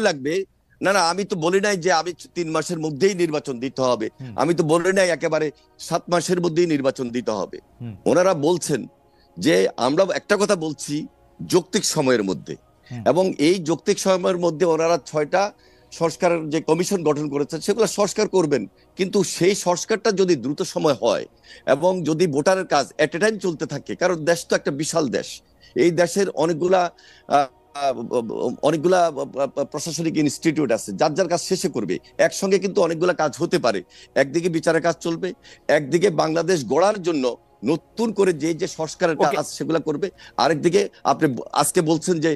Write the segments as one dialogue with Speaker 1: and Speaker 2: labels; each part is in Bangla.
Speaker 1: লাগবে। না না, আমি তো বলি নাই যে আমি 3 মাসের মধ্যেই নির্বাচন দিতে হবে, আমি তো বলি নাই একেবারে 7 মাসের মধ্যেই নির্বাচন দিতে হবে। ওনারা বলছেন যে আমরা একটা কথা বলছি যৌক্তিক সময়ের মধ্যে, এবং এই যৌক্তিক সময়ের মধ্যে ওনারা 6টা সংস্কারের যে কমিশন গঠন করেছেন সেগুলো সংস্কার করবেন, কিন্তু সেই সংস্কারটা যদি দ্রুত সময় হয় এবং যদি ভোটারের কাজ এট এ টাইম চলতে থাকে, কারণ দেশ তো একটা বিশাল দেশ, এই দেশের অনেকগুলা প্রশাসনিক ইনস্টিটিউট আছে, যার যার কাজ শেষে করবে একসঙ্গে, কিন্তু অনেকগুলা কাজ হতে পারে। একদিকে বিচারের কাজ চলবে, একদিকে বাংলাদেশ গড়ার জন্য নতুন করে যে যে সংস্কারের কাজ সেগুলা করবে, আরেকদিকে আপনি আজকে বলছেন যে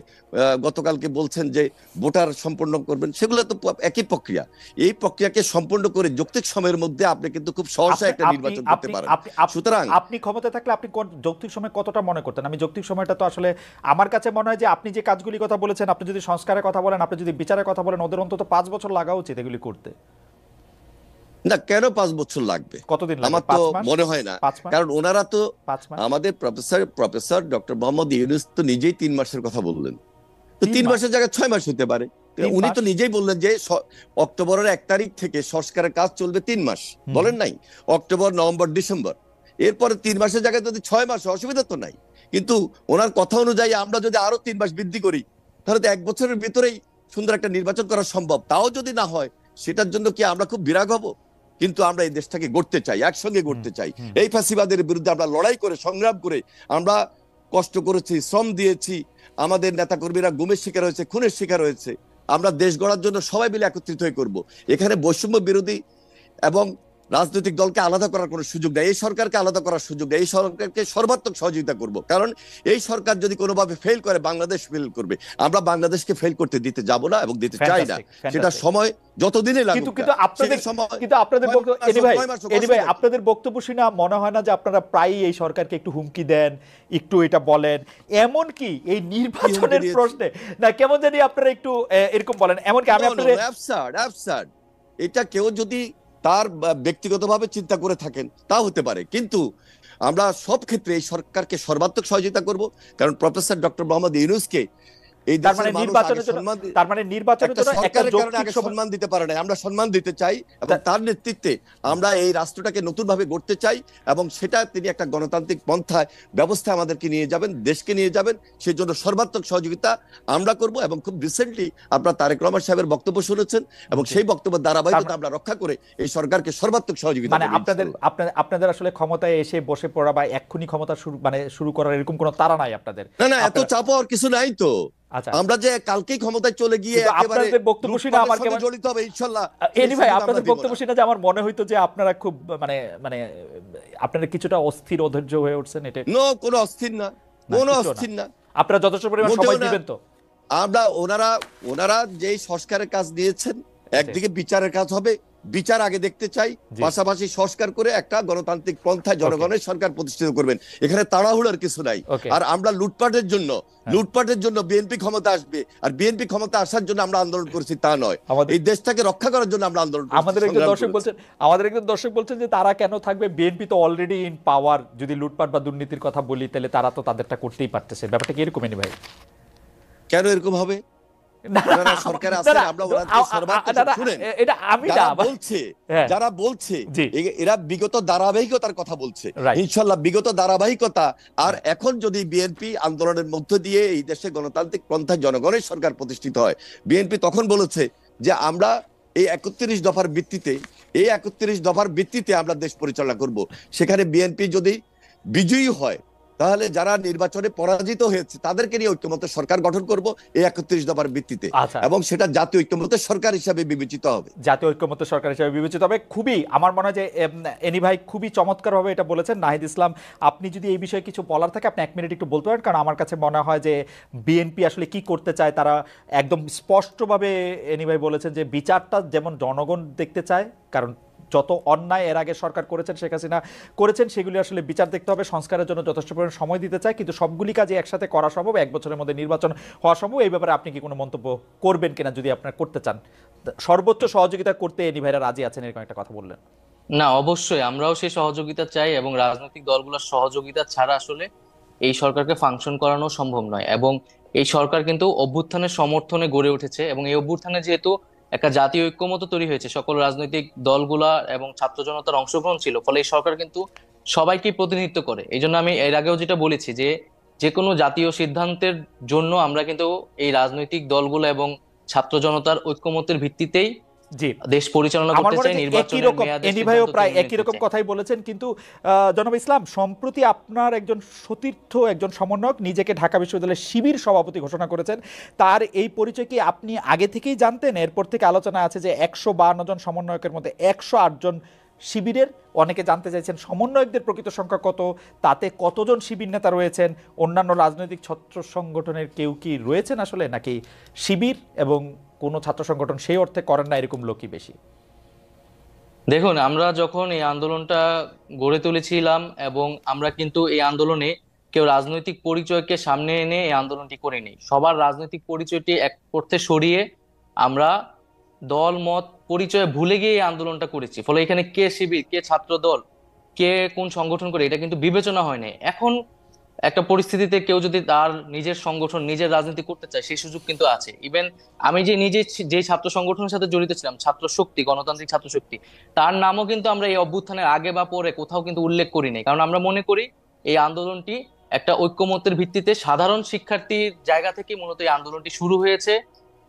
Speaker 1: গতকালকে বলছেন যে ভোটার সম্পন্ন করবেন, সেগুলো তো একই প্রক্রিয়া। এই প্রক্রিয়াকে সম্পন্ন করে যৌক্তিক সময়ের মধ্যে আপনি কিন্তু খুব সহজে একটা নির্বাচন করতে পারেন। সুতরাং
Speaker 2: আপনি ক্ষমতায় থাকলে আপনি যৌক্তিক সময় কতটা মনে করতেন? আমি যৌক্তিক সময়টা তো আসলে আমার কাছে মনে হয় যে আপনি যে কাজগুলি কথা বলেছেন, আপনি যদি সংস্কারের কথা বলেন, আপনি যদি বিচারের কথা বলেন, ওদের অন্তত 5 বছর লাগা উচিত এগুলি করতে।
Speaker 1: না, কেন 5 বছর লাগবে?
Speaker 2: কতদিন লাগবে?
Speaker 1: আমার তো মনে হয় না, কারণ ওনারা তো আমাদের প্রফেসর ডক্টর মোহাম্মদ ইউনূস তো নিজেই 3 মাসের কথা বললেন, তো 3 মাসের জায়গায় 6 মাস হতে পারে। উনি তো নিজেই বললেন যে অক্টোবরের 1 তারিখ থেকে সংস্কারের কাজ চলবে 3 মাস, বলেন নাই? অক্টোবর, নভেম্বর, ডিসেম্বর, এরপরে 3 মাসের জায়গায় যদি 6 মাস, অসুবিধা তো নাই। কিন্তু ওনার কথা অনুযায়ী আমরা যদি আরো 3 মাস বৃদ্ধি করি, তাহলে তো 1 বছরের ভিতরেই সুন্দর একটা নির্বাচন করা সম্ভব। তাও যদি না হয়, সেটার জন্য কি আমরা খুব বিরাগ হব? কিন্তু আমরা এই দেশটাকে গড়তে চাই, একসঙ্গে গড়তে চাই। এই ফ্যাসিবাদের বিরুদ্ধে আমরা লড়াই করে, সংগ্রাম করে, আমরা কষ্ট করেছি, শ্রম দিয়েছি, আমাদের নেতাকর্মীরা গুমের শিকার হয়েছে, খুনের শিকার হয়েছে। আমরা দেশ গড়ার জন্য সবাই মিলে একত্রিত হয়ে করব। এখানে বৈষম্য বিরোধী এবং রাজনৈতিক দলকে আলাদা করার কোনো সুযোগ নেই, এই সরকারকে আলাদা করার সুযোগ নেই। এই সরকারকে সর্বাত্মক সহযোগিতা করব, কারণ এই সরকার যদি কোনোভাবে ফেল করে, বাংলাদেশ ফেল করবে। আমরা বাংলাদেশকে ফেল করতে দিতে যাব না এবং দিতে চাই না। সেটা সময় যতদিনই লাগুক।
Speaker 2: কিন্তু আপনাদের বক্তব্য শুনে মনে হয় না যে আপনারা প্রায়ই এই সরকারকে একটু হুমকি দেন, একটু এটা বলেন, এমন কি এই নির্বাচনের প্রশ্নে না কেমন জানি আপনারা একটু এরকম বলেন? এমনকি আমি আপনাদের
Speaker 1: এটা কেউ যদি তার ব্যক্তিগতভাবে চিন্তা করে থাকেন তা হতে পারে, কিন্তু আমরা সব ক্ষেত্রে এই সরকারকে সর্বাত্মক সহযোগিতা করব, কারণ প্রফেসর ডক্টর মোহাম্মদ ইউনূসকে এই দেশের মানুষ সম্মান দিতে পারে না, আমরা সম্মান দিতে চাই, এবং তার নেতৃত্বে আমরা এই রাষ্ট্রটাকে নতুন ভাবে গড়তে চাই, এবং সেটা তিনি একটা গণতান্ত্রিক পন্থায় ব্যবস্থা আমাদেরকে নিয়ে যাবেন, দেশকে নিয়ে যাবেন, সেই জন্য সর্বাত্মক সহযোগিতা আমরা করব। এবং খুব রিসেন্টলি আপনারা তারেক রহমান সাহেবের বক্তব্য শুনেছেন, এবং সেই বক্তব্যের ধারাবাহিকতা আমরা রক্ষা করে এই সরকারকে সর্বাত্মক সহযোগিতা।
Speaker 2: মানে আপনাদের আসলে ক্ষমতায় এসে বসে পড়া বা এক্ষুনি ক্ষমতা শুরু করার এরকম কোনো তাড়া নাই আপনাদের?
Speaker 1: না না, এত চাপ হওয়ার কিছু নাই তো। আমরা যে কালকেই ক্ষমতায় চলে গিয়ে একেবারে
Speaker 2: বক্তব্য শুনে আমার কেমন
Speaker 1: জড়িত হবে ইনশাআল্লাহ।
Speaker 2: ভাই, আপনাদের বক্তব্য শুনে যে আমার মনে হইতো যে আপনারা খুব মানে আপনারা কিছুটা অস্থির, অধৈর্য হয়ে উঠছেন। এটা
Speaker 1: কোনো অস্থির না, কোনো অস্থির না।
Speaker 2: আপনারা যথেষ্ট পরিমাণ সময় দিবেন তো?
Speaker 1: আমরা ওনারা যে সংস্কারের কাজ নিয়েছেন, একদিকে বিচারের কাজ হবে, বিচার আগে দেখতে চাই, পাশাপাশি সংস্কার করে একটা গণতান্ত্রিক পন্থায় জনগণের সরকার প্রতিষ্ঠিত করবেন। এখানে তাড়াহুড়ার কিছু নাই। আর আমরা লুটপাটের জন্য বিএনপি ক্ষমতা আসবে, আর বিএনপি ক্ষমতা আসার জন্য আমরা আন্দোলন করেছি তা নয়, এই দেশটাকে রক্ষা করার জন্য আমরা আন্দোলন করেছি।
Speaker 2: আমাদের একজন দর্শক বলছেন যে তারা কেন থাকবে, বিএনপি তো অলরেডি ইন পাওয়ার। যদি লুটপাট বা দুর্নীতির কথা বলি, তাহলে তারা তো তাদেরটা করতেই পারতেছে। ব্যাপারটা কি এরকমই ভাই?
Speaker 1: কেন এরকম হবে? যারা বলছে এরা বিগত ধারাবাহিকতার কথা বলছে, ইনশাল্লাহ বিগত ধারাবাহিকতা। আর এখন যদি বিএনপি আন্দোলনের মধ্য দিয়ে এই দেশে গণতান্ত্রিক পন্থায় জনগণের সরকার প্রতিষ্ঠিত হয়, বিএনপি তখন বলেছে যে আমরা এই 31 দফার ভিত্তিতে আমরা দেশ পরিচালনা করব। সেখানে বিএনপি যদি বিজয়ী হয়, তাহলে যারা নির্বাচনে পরাজিত হয়েছে তাদেরকে নিয়ে ঐক্যমত্য সরকার গঠন করব এই 31 দফার ভিত্তিতে, এবং সেটা জাতীয় ঐক্যমত্য সরকার হিসাবে বিবেচিত হবে।
Speaker 2: জাতীয় ঐক্যমত্য সরকার হিসাবে বিবেচিত হবে। খুবই আমার মনে হয় যে এনি ভাই খুবই চমৎকারভাবে এটা বলেছেন। নাহিদ ইসলাম, আপনি যদি এই বিষয়ে কিছু বলার থাকে আপনি 1 মিনিট একটু বলতে পারেন, কারণ আমার কাছে মনে হয় যে বিএনপি আসলে কি করতে চায়। তারা একদম স্পষ্টভাবে এনি ভাই বলেছেন যে বিচারটা যেমন জনগণ দেখতে চায়, কারণ যত অন্যায় এর আগে সরকার করেছেন, শেখ হাসিনা করেছেন, সেগুলি আসলে বিচার দেখতে হবে। সংস্কারের জন্য যথেষ্ট পরিমাণ সময় দিতে চায়, কিন্তু সবগুলি কাজে একসাথে করা সম্ভব, 1 বছরের মধ্যে নির্বাচন হওয়া সম্ভব। এই ব্যাপারে আপনি কি কোনো মন্তব্য করবেন কিনা, যদি আপনারা করতে চান? সর্বোচ্চ সহযোগিতা করতে এনি ভাইরা রাজি আছেন, এরকম একটা কথা বললেন।
Speaker 3: না, অবশ্যই আমরাও সেই সহযোগিতা চাই, এবং রাজনৈতিক দলগুলোর সহযোগিতা ছাড়া আসলে এই সরকারকে ফাংশন করানো সম্ভব নয়। এবং এই সরকার কিন্তু অভ্যুত্থানের সমর্থনে গড়ে উঠেছে, এবং এই অভ্যুত্থানে যেহেতু একটা জাতীয় ঐক্যমত্য তৈরি হয়েছে, সকল রাজনৈতিক দলগুলা এবং ছাত্র জনতার অংশগ্রহণ ছিল, ফলে এই সরকার কিন্তু সবাইকে প্রতিনিধিত্ব করে। এই জন্য আমি এর আগেও যেটা বলেছি যে যে কোনো জাতীয় সিদ্ধান্তের জন্য আমরা কিন্তু এই রাজনৈতিক দলগুলো এবং ছাত্র জনতার ঐক্যমত্যের ভিত্তিতেই
Speaker 2: জি
Speaker 3: দেশ পরিচালনা
Speaker 2: আমার
Speaker 3: করতে
Speaker 2: মনে
Speaker 3: চাই,
Speaker 2: হয় একই
Speaker 3: নির্বাচনের
Speaker 2: রকম
Speaker 3: মেয়াদের
Speaker 2: এনি ভাইও
Speaker 3: সিদ্ধান্ত
Speaker 2: প্রায়
Speaker 3: তিনি
Speaker 2: একই
Speaker 3: নিতে
Speaker 2: রকম
Speaker 3: চাই।
Speaker 2: কথাই বলেছেন, কিন্তু জনাব ইসলাম, সম্প্রতি আপনার একজন সতীর্থ, একজন সমন্বয়ক নিজেকে ঢাকা বিশ্ববিদ্যালয়ের শিবির সভাপতি ঘোষণা করেছেন। তার এই পরিচয় কি আপনি আগে থেকেই জানতেন? এরপর থেকে আলোচনা আছে যে 152 জন সমন্বয়কের মধ্যে 108 জন শিবিরের। অনেকে জানতে চাইছেন সমন্বয়কদের প্রকৃত সংখ্যা কত, তাতে কতজন শিবির নেতা রয়েছেন, অন্যান্য রাজনৈতিক ছাত্র সংগঠনের কেউ কি রয়েছেন আসলে, নাকি শিবির এবং কোনো ছাত্র সংগঠন সেই অর্থে করেন না এরকম লোকই বেশি?
Speaker 3: দেখুন, আমরা যখন এই আন্দোলনটা গড়ে তুলেছিলাম, এবং আমরা কিন্তু এই আন্দোলনে কেউ রাজনৈতিক পরিচয়কে সামনে এনে এই আন্দোলনটি করিনি। সবার রাজনৈতিক পরিচয়টি এক অর্থে সরিয়ে আমরা দল মত পরিচয় ভুলে গিয়ে এই আন্দোলনটা করেছি। ফলে এখানে কে শিবির, কে ছাত্র দল, কে কোন সংগঠন করে, এটা কিন্তু বিবেচনা হয়নি। এখন একটা পরিস্থিতিতে কেউ যদি তার নিজের সংগঠন, নিজের রাজনীতি করতে চায়, সেই সুযোগ কিন্তু আছে। ইভেন আমি যে নিজে যে ছাত্র সংগঠনের সাথে জড়িত ছিলাম, ছাত্র শক্তি, গণতান্ত্রিক ছাত্র শক্তি, তার নামও কিন্তু আমরা এই অভ্যুত্থানের আগে বা পরে কোথাও কিন্তু উল্লেখ করি নাই, কারণ আমরা মনে করি এই আন্দোলনটি একটা ঐক্যমত্যের ভিত্তিতে সাধারণ শিক্ষার্থীর জায়গা থেকে মূলত এই আন্দোলনটি শুরু হয়েছে,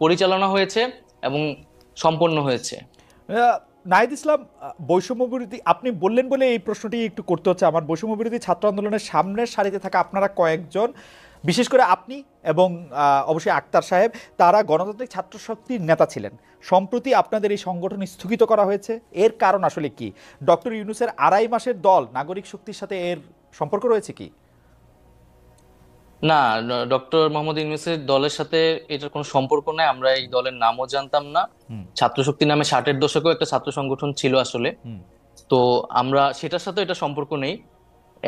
Speaker 3: পরিচালনা হয়েছে এবং সম্পন্ন হয়েছে।
Speaker 2: নাহিদ ইসলাম, বৈষম্য বিরোধী আপনি বললেন বলে এই প্রশ্নটি একটু করতে হচ্ছে আমার। বৈষম্য বিরোধী ছাত্র আন্দোলনের সামনের সারিতে থাকা আপনারা কয়েকজন, বিশেষ করে আপনি এবং অবশ্যই আক্তার সাহেব, তারা গণতান্ত্রিক ছাত্র শক্তির নেতা ছিলেন। সম্প্রতি আপনাদের এই সংগঠন স্থগিত করা হয়েছে, এর কারণ আসলে কি? ডক্টর ইউনূসের 2.5 মাসের দল নাগরিক শক্তির সাথে এর সম্পর্ক রয়েছে কি?
Speaker 3: না, ডক্টর মোহাম্মদ ইউনূসের দলের সাথে এটার কোনো সম্পর্ক নাই। আমরা এই দলের নামও জানতাম না।
Speaker 2: হুম
Speaker 3: ছাত্র শক্তি নামে 60-এর দশকেও একটা ছাত্র সংগঠন ছিল আসলে।
Speaker 2: হুম
Speaker 3: তো আমরা সেটার সাথে এটা সম্পর্ক নেই,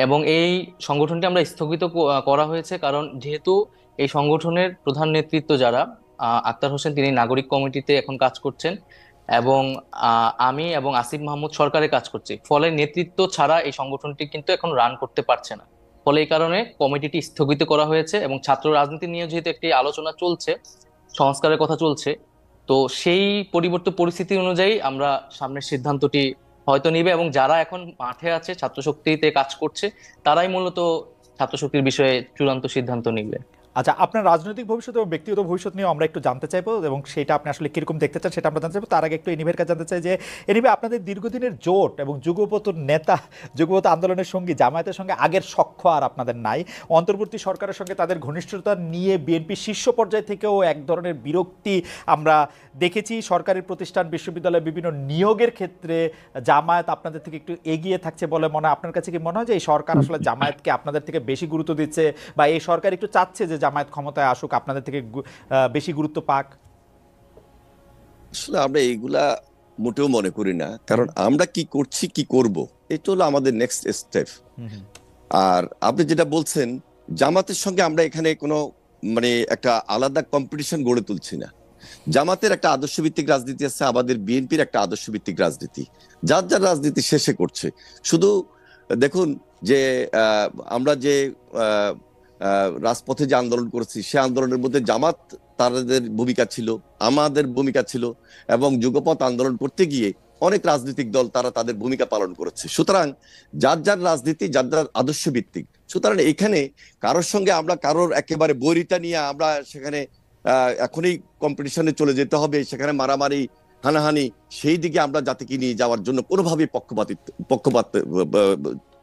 Speaker 3: এবং এই সংগঠনটি আমরা স্থগিত করা হয়েছে কারণ যেহেতু এই সংগঠনের প্রধান নেতৃত্ব যারা, আক্তার হোসেন, তিনি নাগরিক কমিটিতে এখন কাজ করছেন, এবং আমি এবং আসিফ মাহমুদ সরকারে কাজ করছি। ফলে নেতৃত্ব ছাড়া এই সংগঠনটি কিন্তু এখন রান করতে পারছে না। ফলে এই কারণে কমিটিটি স্থগিত করা হয়েছে, এবং ছাত্র রাজনীতি নিয়ে যেহেতু একটি আলোচনা চলছে, সংস্কারের কথা চলছে, তো সেই পরিবর্তিত পরিস্থিতি অনুযায়ী আমরা সামনের সিদ্ধান্তটি হয়তো নিবে, এবং যারা এখন মাঠে আছে ছাত্র শক্তিতে কাজ করছে, তারাই মূলত ছাত্র শক্তির বিষয়ে চূড়ান্ত সিদ্ধান্ত নিবে।
Speaker 2: আচ্ছা, আপনার রাজনৈতিক ভবিষ্যৎ এবং ব্যক্তিগত ভবিষ্যৎ নিয়ে আমরা একটু জানতে চাইবো, এবং সেটা আপনি আসলে কিরকম দেখতে চান সেটা আমরা জানতে চাইবো। তার আগে একটু এনিভের কাছে জানতে চাই যে এনিভে, আপনাদের দীর্ঘদিনের জোট এবং যুগপত নেতা, যুগপত আন্দোলনের সঙ্গী জামায়াতের সঙ্গে আগের সখ্য আর আপনাদের নাই। অন্তর্বর্তী সরকারের সঙ্গে তাদের ঘনিষ্ঠতা নিয়ে বিএনপি শীর্ষ পর্যায় থেকেও এক ধরনের বিরক্তি আমরা দেখেছি। সরকারি প্রতিষ্ঠান, বিশ্ববিদ্যালয়ে বিভিন্ন নিয়োগের ক্ষেত্রে জামায়াত আপনাদের থেকে একটু এগিয়ে থাকছে বলে মনে হয়। আপনার কাছে কি মনে হয় যে এই সরকার আসলে জামায়াতকে আপনাদের থেকে বেশি গুরুত্ব দিচ্ছে, বা এই সরকার একটু চাচ্ছে যে জামায়াত ক্ষমতায় আসুক, আপনাদের থেকে বেশি গুরুত্ব পাক?
Speaker 1: আসলে আমরা এইগুলা মোটেও মনে করি না, কারণ আমরা কি করছি, কি করব, এটা হলো আমাদের নেক্সট স্টেপ। আর আপনি যেটা বলছেন, জামাতের সঙ্গে আমরা এখানে কোনো মানে একটা আলাদা কম্পিটিশন গড়ে তুলছি না। জামাতের একটা আদর্শ ভিত্তিক রাজনীতি আছে, আমাদের বিএনপির একটা আদর্শ ভিত্তিক রাজনীতি, যার যার রাজনীতি শেষে করছে। শুধু দেখুন যে আমরা যে রাজপথে যে আন্দোলন করেছি, সে আন্দোলনের মধ্যে জামাত তাদের ভূমিকা ছিল, আমাদের ভূমিকা ছিল, এবং যুগপৎ আন্দোলন করতে গিয়ে অনেক রাজনৈতিক দল তারা তাদের ভূমিকা পালন করেছে। সুতরাং যার যার রাজনীতি, যার যার আদর্শ ভিত্তিক। সুতরাং এখানে কারোর সঙ্গে আমরা কারোর একেবারে বৈরিতা নিয়ে আমরা সেখানে এখনই কম্পিটিশনে চলে যেতে হবে, সেখানে মারামারি হানাহানি, সেই দিকে আমরা জাতিকে নিয়ে যাওয়ার জন্য কোনোভাবেই পক্ষপাত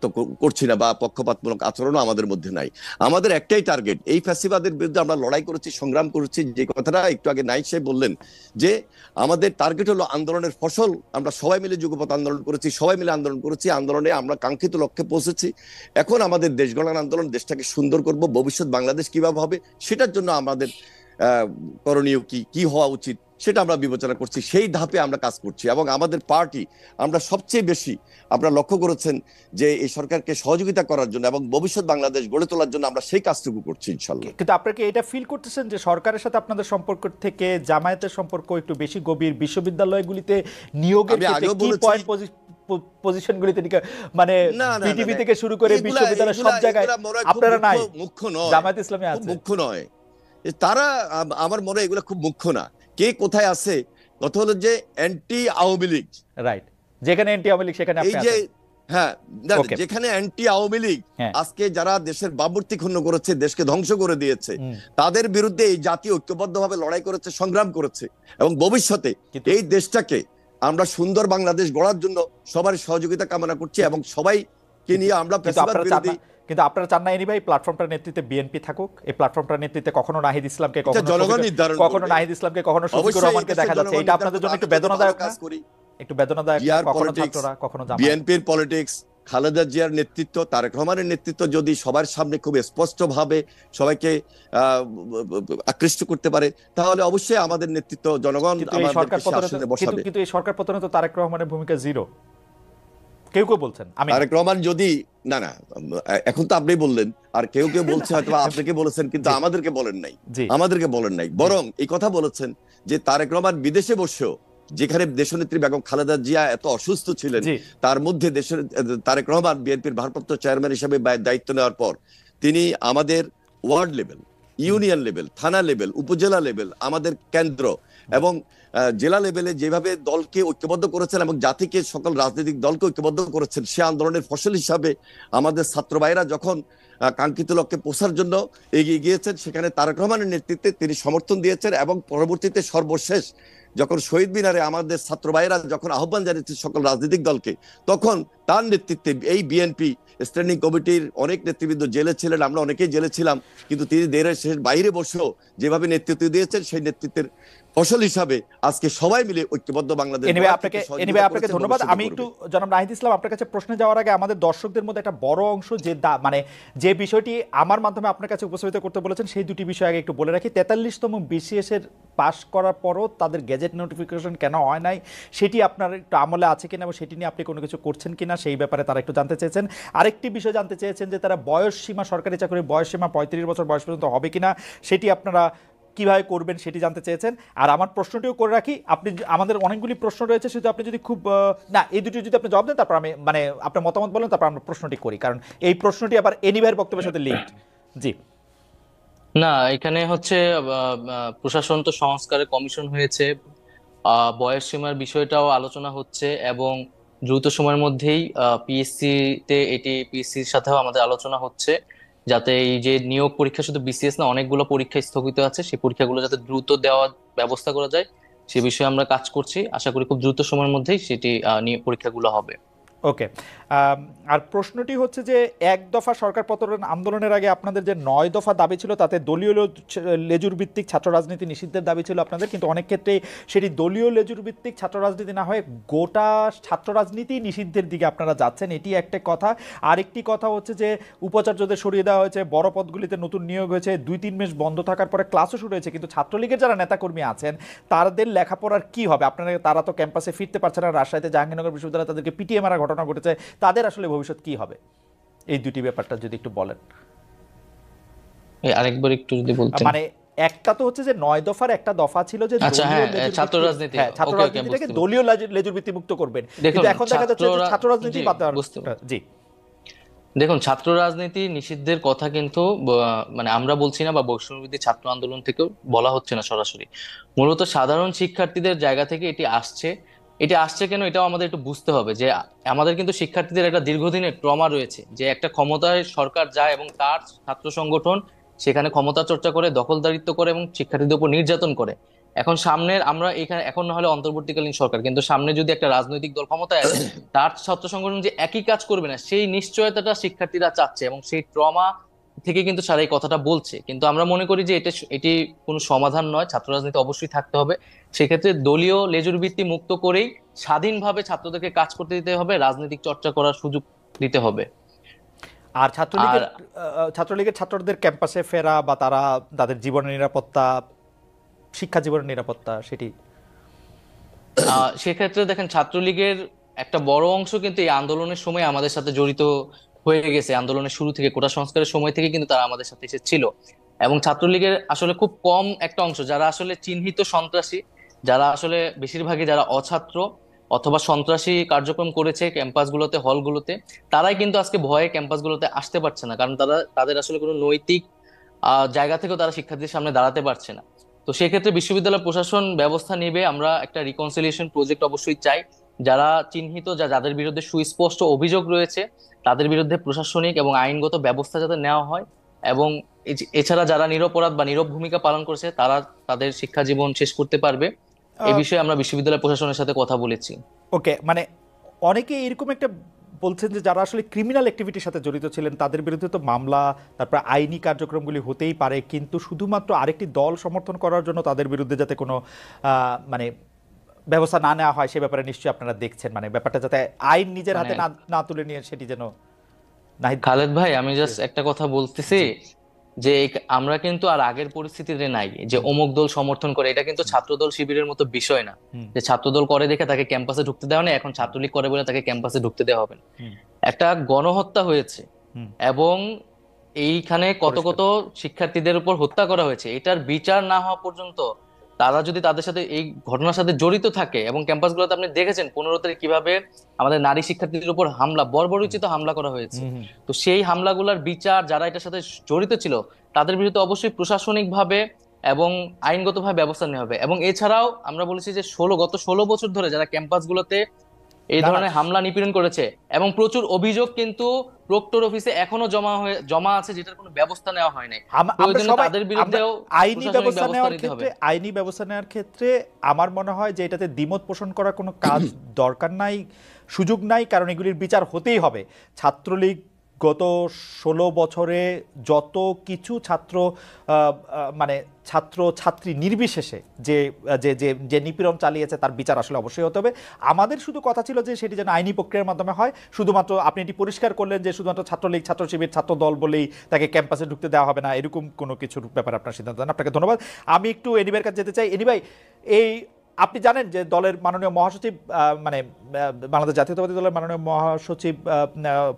Speaker 1: তো করছি না, বা পক্ষপাতমূলক আচরণও আমাদের মধ্যে নাই। আমাদের একটাই টার্গেট, এই ফ্যাসিবাদের বিরুদ্ধে আমরা লড়াই করেছি, সংগ্রাম করেছি। যে কথাটা একটু আগে নাইক সাহেব বললেন যে আমাদের টার্গেট হলো আন্দোলনের ফসল। আমরা সবাই মিলে যুগপৎ আন্দোলন করেছি, সবাই মিলে আন্দোলন করেছি, আন্দোলনে আমরা কাঙ্ক্ষিত লক্ষ্যে পৌঁছেছি। এখন আমাদের দেশ গড়ার আন্দোলন, দেশটাকে সুন্দর করব, ভবিষ্যৎ বাংলাদেশ কিভাবে হবে সেটার জন্য আমাদের করণীয় কি কি হওয়া উচিত সেটা আমরা বিবেচনা করছি, সেই ধাপে আমরা কাজ করছি। এবং আমাদের পার্টি, আমরা সবচেয়ে বেশি, আপনারা লক্ষ্য করেছেন যে এই সরকারকে সহযোগিতা করার জন্য এবং ভবিষ্যৎ বাংলাদেশ গড়ে তোলার জন্য আমরা সেই কাজটুকু করছি ইনশাল্লাহ।
Speaker 2: কিন্তু আপনারা কি এটা ফিল করতেছেন যে সরকারের সাথে আপনাদের সম্পর্ক থেকে জামায়াতের সম্পর্ক একটু বেশি গভীর? বিশ্ববিদ্যালয়গুলিতে নিয়োগের ক্ষেত্রে কি পয়েন্ট পজিশনগুলিতে, মানে পিটিভি থেকে শুরু করে বিশ্ববিদ্যালয় সব জায়গায় আপনারা নাই,
Speaker 1: মুখ্য নয়,
Speaker 2: জামায়াত ইসলামী আছে।
Speaker 1: মুখ্য নয়, তারা আমার মনে হয় এগুলো খুব মুখ্য না, কে কোথায় আছে। কথা হলো যে অ্যান্টি আওয়ামী লীগ,
Speaker 2: রাইট, যেখানে অ্যান্টি আওয়ামী লীগ সেখানে
Speaker 1: এই
Speaker 2: আপনি
Speaker 1: যে
Speaker 2: আছেন।
Speaker 1: হ্যাঁ
Speaker 2: ওকে,
Speaker 1: যেখানে অ্যান্টি আওয়ামী লীগ
Speaker 2: হ্যাঁ,
Speaker 1: আজকে যারা দেশের ভাবমূর্তি ক্ষুণ্ণ করেছে, দেশকে ধ্বংস করে দিয়েছে, তাদের বিরুদ্ধে এই জাতি ঐক্যবদ্ধভাবে লড়াই করেছে, সংগ্রাম করেছে, এবং ভবিষ্যতে এই দেশটাকে আমরা সুন্দর বাংলাদেশ গড়ার জন্য সবার সহযোগিতা কামনা করছি, এবং সবাইকে নিয়ে আমরা ফ্যাসিবাদ বিরোধী।
Speaker 2: কিন্তু আপনারা চান না এনি ভাই প্ল্যাটফর্মটার নেতৃত্বে বিএনপি থাকুক? এই প্ল্যাটফর্মটার নেতৃত্বে কখনো নাহিদ ইসলামকে,
Speaker 1: জনগণ নির্ধারণ
Speaker 2: কখনো নাহিদ ইসলামকে, কখনো শফিকুর রহমানকে দেখা যাচ্ছে। এটা আপনাদের জন্য একটু বেদনাদায়ক না? একটু বেদনাদায়ক, কখনো ছাত্ররা, কখনো জামায়াত।
Speaker 1: বিএনপির পলিটিক্স, খালেদা জিয়ার নেতৃত্ব, তারেক রহমানের নেতৃত্ব যদি সবার সামনে খুব স্পষ্টভাবে সবাইকে আকৃষ্ট করতে পারে, তাহলে অবশ্যই আমাদের নেতৃত্ব জনগণ বসাবে।
Speaker 2: কিন্তু এই সরকার পতনে তো তারেক রহমানের ভূমিকা জিরো, কেউ কেউ বলছেন।
Speaker 1: তারেক রহমান যদি না এখন তো আপনি বললেন, আর কেউ কেউ বলছে হয়তো আপনাকে বলেছেন, কিন্তু আমাদেরকে বলেন নাই। বরং এই কথা বলেছেন যে তারেক রহমান বিদেশে বসেও, যেখানে দেশনেত্রী বেগম খালেদা জিয়া এত অসুস্থ ছিলেন, তার মধ্যে দেশের তারেক রহমান বিএনপির ভারপ্রাপ্ত চেয়ারম্যান হিসেবে দায়িত্ব নেওয়ার পর তিনি আমাদের ওয়ার্ড লেভেল, ইউনিয়ন লেভেল, থানা লেভেল, উপজেলা লেভেল, আমাদের কেন্দ্র এবং জেলা লেভেলে যেভাবে দলকে ঐক্যবদ্ধ করেছেন এবং জাতিকে, সকল রাজনৈতিক দলকে ঐক্যবদ্ধ করেছেন, সে আন্দোলনের ফসল হিসাবে আমাদের ছাত্র ভাইরা যখন কাঙ্ক্ষিত লক্ষ্যে পৌঁছার জন্য এগিয়ে গিয়েছেন, সেখানে তারেক রহমানের নেতৃত্বে তিনি সমর্থন দিয়েছেন, এবং পরবর্তীতে সর্বশেষ যখন শহীদ মিনারে আমাদের ছাত্র ভাইরা যখন আহ্বান জানিয়েছে সকল রাজনৈতিক দলকে, তখন তার নেতৃত্বে এই বিএনপি স্ট্যান্ডিং কমিটির অনেক নেতৃবৃন্দ জেলে ছিলেন, আমরা অনেকেই জেলে ছিলাম, কিন্তু তিনি দেশের বাইরে বসেও যেভাবে নেতৃত্ব দিয়েছেন, সেই নেতৃত্বের ফসল হিসাবে আজকে সবাই মিলে ঐক্যবদ্ধ বাংলাদেশ।
Speaker 2: আপনাকে ধন্যবাদ। আমি একটু জনাব নাহিদ ইসলাম আপনার কাছে প্রশ্নে যাওয়ার আগে আমাদের দর্শকদের মধ্যে একটা বড় অংশ যে বিষয়টি আমার মাধ্যমে আপনার কাছে উপস্থাপিত করতে বলেছেন, সেই দুটি বিষয় আগে একটু বলে রাখি। 43তম বিসিএস এর পাস করার পরও তাদের গেজেট নোটিফিকেশন কেন হয় নাই, সেটি আপনার একটু আমলে আছে কিনা এবং সেটি নিয়ে আপনি কোনো কিছু করছেন কিনা, সেই ব্যাপারে তারা একটু জানতে চেয়েছেন। আরেকটি বিষয় জানতে চেয়েছেন যে তারা বয়স সীমা, সরকারি চাকরির বয়স সীমা 35 বছর বয়স পর্যন্ত হবে কিনা, সেটি আপনারা কিভাবে করবেন সেটি জানতে চেয়েছেন। আর আমার প্রশ্নটিও করে রাখি, আপনি আমাদের অনেকগুলি প্রশ্ন রয়েছে, শুধু আপনি যদি খুব এই দুটি যদি আপনি জবাব দেন, তারপর আমি আপনার মতামত বলেন, তারপর আমরা প্রশ্নটি করি, কারণ এই প্রশ্নটি আবার এনিভাইয়ের বক্তব্যের সাথে লিঙ্কড। জি
Speaker 3: না, এখানে হচ্ছে প্রশাসন তো সংস্কারের কমিশন হয়েছে, বয়স সীমার বিষয়টাও আলোচনা হচ্ছে, এবং দ্রুত সময়ের মধ্যেই পিএসসির সাথেও আমাদের আলোচনা হচ্ছে, যাতে এই যে নিয়োগ পরীক্ষা, শুধু বিসিএস না, অনেকগুলো পরীক্ষা স্থগিত আছে, সেই পরীক্ষাগুলো যাতে দ্রুত দেওয়ার ব্যবস্থা করা যায়, সে বিষয়ে আমরা কাজ করছি। আশা করি খুব দ্রুত সময়ের মধ্যেই সেটি পরীক্ষাগুলো হবে।
Speaker 2: ওকে, আর প্রশ্নটি হচ্ছে যে এক দফা সরকার পতন আন্দোলনের আগে আপনাদের যে 9 দফা দাবি ছিল, তাতে দলীয় লেজুর ভিত্তিক ছাত্র রাজনীতি নিষিদ্ধের দাবি ছিল আপনাদের, কিন্তু অনেক ক্ষেত্রে সেটি দলীয় লেজুর ভিত্তিক ছাত্র রাজনীতি না হয়ে গোটা ছাত্র রাজনীতি নিষিদ্ধের দিকে আপনারা যাচ্ছেন, এটি একটা কথা। আরেকটি কথা হচ্ছে যে উপাচার্যদের সরিয়ে দেওয়া হয়েছে, বড় পদগুলিতে নতুন নিয়োগ হয়েছে, 2-3 মাস বন্ধ থাকার পরে ক্লাসও শুরু হয়েছে, কিন্তু ছাত্রলীগের যারা নেতাকর্মী আছেন তাদের লেখাপড়ার কি হবে? আপনারা, তারা তো ক্যাম্পাসে ফিরতে পারছে না, রাজশাহীতে জাহাঙ্গীরনগর বিশ্ববিদ্যালয়ে তাদেরকে পিটিএ মারা ঘটনা ঘটেছে, তাদের আসলে ভবিষ্যৎ কি হবে? এই দুটি ব্যাপারটা যদি একটু বলেন।
Speaker 3: আরেকবার একটু যদি বলতেন।
Speaker 2: মানে একটা তো হচ্ছে যে 9 দফার একটা দফা ছিল যে
Speaker 3: ছাত্র রাজনীতি,
Speaker 2: ছাত্র রাজনীতিটাকে দলীয় লেজুর ভিত্তি মুক্ত করবেন, কিন্তু এখন দেখা যাচ্ছে যে ছাত্র রাজনীতি বাদ দেওয়ার। জি
Speaker 3: দেখুন, ছাত্র রাজনীতি নিষিদ্ধের কথা কিন্তু মানে আমরা বলছি না, বা বৈষম্যবিরোধী ছাত্র আন্দোলন থেকেও বলা হচ্ছে না সরাসরি, মূলত সাধারণ শিক্ষার্থীদের জায়গা থেকে এটি আসছে কেন, এটাও আমাদের একটু বুঝতে হবে যে আমাদের কিন্তু শিক্ষার্থীদের একটা দীর্ঘদিনের ট্রমা রয়েছে, যে একটা ক্ষমতায় সরকার যায় এবং তার ছাত্র সংগঠন সেখানে ক্ষমতা চর্চা করে, দখলদারিত্ব করে এবং শিক্ষার্থীদের উপর নির্যাতন করে। এখন সামনের আমরা এখানে এখন না হলে অন্তর্বর্তীকালীন সরকার, কিন্তু সামনে যদি একটা রাজনৈতিক দল ক্ষমতায় আসে, তার ছাত্র সংগঠন যে একই কাজ করবে না, সেই নিশ্চয়তাটা শিক্ষার্থীরা চাচ্ছে, এবং সেই ট্রমা থেকে কিন্তু সারা এই কথাটা বলছে। কিন্তু আমরা মনে করি যে এটি কোনো সমাধান নয়, ছাত্র রাজনীতি অবশ্যই থাকতে হবে। সেক্ষেত্রে দলীয় লেজুর ভিত্তি মুক্ত করেই স্বাধীনভাবে ছাত্রদেরকে কাজ করতে দিতে হবে, রাজনৈতিক চর্চা করার সুযোগ দিতে হবে।
Speaker 2: আর ছাত্রলীগের ছাত্রদের ক্যাম্পাসে ফেরা বা তাদের জীবনের নিরাপত্তা, শিক্ষা জীবনের নিরাপত্তা,
Speaker 3: সেক্ষেত্রে দেখেন, ছাত্রলীগের একটা বড় অংশ কিন্তু এই আন্দোলনের সময় আমাদের সাথে জড়িত হয়ে গেছে, আন্দোলনের শুরু থেকে, কোটা সংস্কারের সময় থেকে কিন্তু তারা আমাদের সাথে এসেছিল। এবং ছাত্রলীগের আসলে খুব কম একটা অংশ যারা আসলে চিহ্নিত সন্ত্রাসী, যারা আসলে বেশিরভাগই যারা অছাত্র অথবা সন্ত্রাসী কার্যক্রম করেছে ক্যাম্পাসগুলোতে, হলগুলোতে, তারাই কিন্তু আজকে ভয়ে ক্যাম্পাসগুলোতে আসতে পারছে না, কারণ তাদের আসলে কোনো নৈতিক জায়গা থেকেও তারা শিক্ষার্থীদের সামনে দাঁড়াতে পারছে না। তো সেক্ষেত্রে বিশ্ববিদ্যালয় প্রশাসন ব্যবস্থা নেবে। আমরা একটা রিকনসিলিয়েশন প্রজেক্ট অবশ্যই চাই। যারা চিহ্নিত, যাদের বিরুদ্ধে সুস্পষ্ট অভিযোগ রয়েছে, তাদের বিরুদ্ধে প্রশাসনিক এবং আইনগত ব্যবস্থা যাতে নেওয়া হয়। এবং এছাড়া যারা নিরপরাধ বা নীরব ভূমিকা পালন করছে, তারা তাদের শিক্ষা জীবন শেষ করতে পারবে। এই বিষয়ে আমরা বিশ্ববিদ্যালয় প্রশাসনের সাথে কথা বলেছি।
Speaker 2: ওকে, মানে অনেকে এরকম একটা বলছেন যে যারা আসলে ক্রিমিনাল অ্যাক্টিভিটির সাথে জড়িত ছিলেন তাদের বিরুদ্ধে তো মামলা, তারপর আইনি কার্যক্রমগুলি হতেই পারে, কিন্তু শুধুমাত্র আরেকটি দল সমর্থন করার জন্য তাদের বিরুদ্ধে যাতে কোনো মানে ব্যবস্থা না নেওয়া হয় সে ব্যাপারে নিশ্চয়ই আপনারা দেখছেন, মানে ব্যাপারটা যাতে আইন নিজের হাতে না তুলে নিয়ে সেটি যেন।
Speaker 3: খালেদ ভাই, আমি জাস্ট একটা কথা বলতেছি যে আমরা কিন্তু আর আগের পরিস্থিতিতে নাই যে অমুক দল সমর্থন করে। এটা কিন্তু ছাত্রদল শিবিরের মতো বিষয় না যে ছাত্রদল করে দেখে তাকে ক্যাম্পাসে ঢুকতে দেওয়া নেই, এখন ছাত্রলীগ করে বলে তাকে ক্যাম্পাসে ঢুকতে দেওয়া হবে না। একটা গণহত্যা হয়েছে এবং এইখানে কত কত শিক্ষার্থীদের উপর হত্যা করা হয়েছে। এটার বিচার না হওয়া পর্যন্ত তারা যদি তাদের সাথে এই ঘটনার সাথে জড়িত থাকে, এবং ক্যাম্পাসগুলোতে আপনি দেখেছেন 15 তারিখ কিভাবে আমাদের নারী শিক্ষার্থীদের উপর হামলা, বর্বরোচিত হামলা করা হয়েছে। তো সেই হামলাগুলোর বিচার, যারা এটার সাথে জড়িত ছিল তাদের বিরুদ্ধে অবশ্যই প্রশাসনিকভাবে এবং আইনগতভাবে ব্যবস্থা নেওয়া হবে। এবং এছাড়াও আমরা বলেছি যে গত 16 বছর ধরে যারা ক্যাম্পাসগুলোতে এই ধরনের হামলা নিপীড়ন করেছে, এবং প্রচুর অভিযোগ কিন্তু প্রক্টর অফিসে এখনো জমা আছে, যেটার কোনো ব্যবস্থা নেওয়া হয় নাই। তাদের বিরুদ্ধেও
Speaker 2: আইনি ব্যবস্থা নেওয়ার ক্ষেত্রে আমার মনে হয় যে এটাতে দ্বিমত পোষণ করার কোনো কাজ দরকার নাই, সুযোগ নাই, কারণ এগুলির বিচার হতেই হবে। ছাত্রলীগ গত 16 বছরে যত কিছু মানে ছাত্র ছাত্রী নির্বিশেষে যে যে যে নিপীড়ন চালিয়েছে তার বিচার আসলে অবশ্যই হতে হবে। আমাদের শুধু কথা ছিল যে সেটি যেন আইনি প্রক্রিয়ার মাধ্যমে হয়। শুধুমাত্র আপনি এটি পরিষ্কার করলেন যে শুধুমাত্র ছাত্রলীগ, ছাত্র শিবির, ছাত্র দল বলেই তাকে ক্যাম্পাসে ঢুকতে দেওয়া হবে না, এরকম কোনো কিছুর ব্যাপারে আপনার সিদ্ধান্ত নেন। আপনাকে ধন্যবাদ। আমি একটু এনিভাইয়ের কাছে যেতে চাই। এনিভাই, এই আপনি জানেন যে দলের মাননীয় মহাসচিব, মানে বাংলাদেশ জাতীয়তাবাদী দলের মাননীয় মহাসচিব